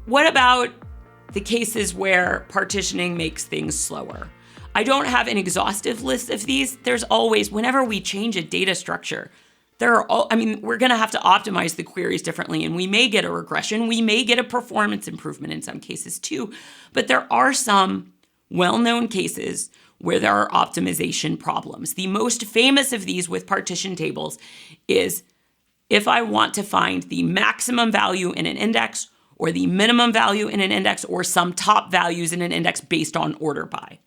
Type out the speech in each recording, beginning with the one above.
what about the cases where partitioning makes things slower? I don't have an exhaustive list of these. There's always, whenever we change a data structure, we're going to have to optimize the queries differently, and we may get a regression. We may get a performance improvement in some cases too, but there are some well-known cases where there are optimization problems. The most famous of these with partition tables is if I want to find the maximum value in an index or the minimum value in an index or some top values in an index based on order by.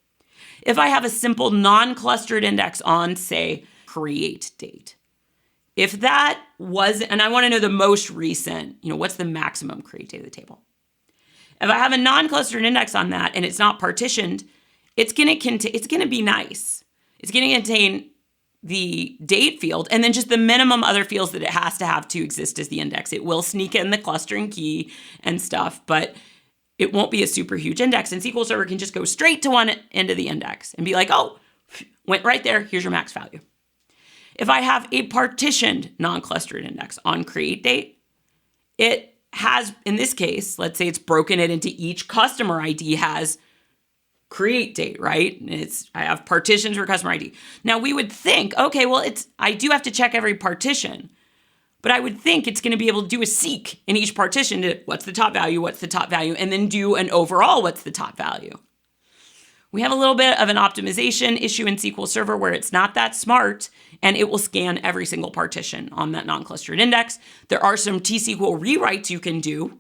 If I have a simple non-clustered index on, say, create date, if that was, and I want to know the most recent, what's the maximum create date of the table? If I have a non-clustered index on that and it's not partitioned, it's going to be nice. It's going to contain the date field and then just the minimum other fields that it has to have to exist as the index. It will sneak in the clustering key and stuff, but it won't be a super huge index. And SQL Server can just go straight to one end of the index and be like, oh, went right there. Here's your max value. If I have a partitioned non-clustered index on create date, it has, in this case, let's say it's broken it into each customer ID has create date, right? I have partitions for customer ID. Now we would think, okay, well, I do have to check every partition, but I would think it's going to be able to do a seek in each partition to what's the top value, and then do an overall what's the top value. We have a little bit of an optimization issue in SQL Server where it's not that smart, and it will scan every single partition on that non-clustered index. There are some T-SQL rewrites you can do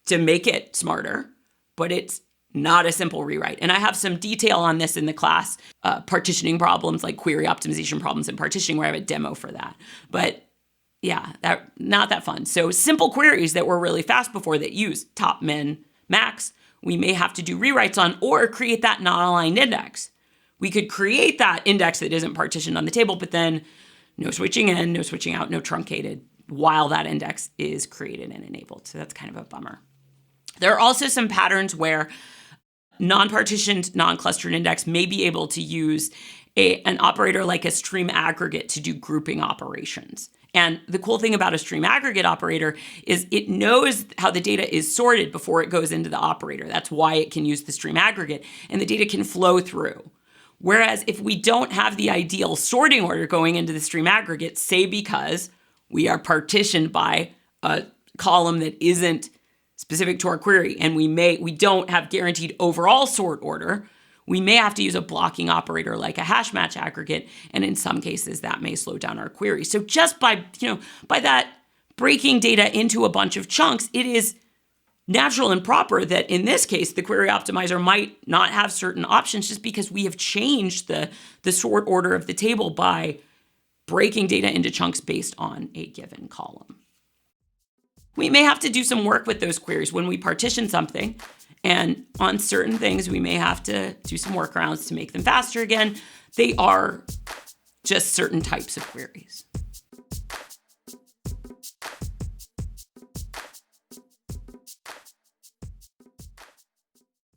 to make it smarter, but it's not a simple rewrite. And I have some detail on this in the class, partitioning problems, like query optimization problems in partitioning, where I have a demo for that. But yeah, not that fun. So simple queries that were really fast before that use top, min, max, we may have to do rewrites on or create that non-aligned index. We could create that index that isn't partitioned on the table, but then no switching in, no switching out, no truncated while that index is created and enabled. So that's kind of a bummer. There are also some patterns where non-partitioned, non-clustered index may be able to use an operator like a stream aggregate to do grouping operations. And the cool thing about a stream aggregate operator is it knows how the data is sorted before it goes into the operator. That's why it can use the stream aggregate, and the data can flow through. Whereas if we don't have the ideal sorting order going into the stream aggregate, say because we are partitioned by a column that isn't specific to our query, and we don't have guaranteed overall sort order, we may have to use a blocking operator like a hash match aggregate, and in some cases that may slow down our query. So just by that breaking data into a bunch of chunks, it is natural and proper that in this case, the query optimizer might not have certain options just because we have changed the sort order of the table by breaking data into chunks based on a given column. We may have to do some work with those queries when we partition something, and on certain things, we may have to do some workarounds to make them faster again. They are just certain types of queries.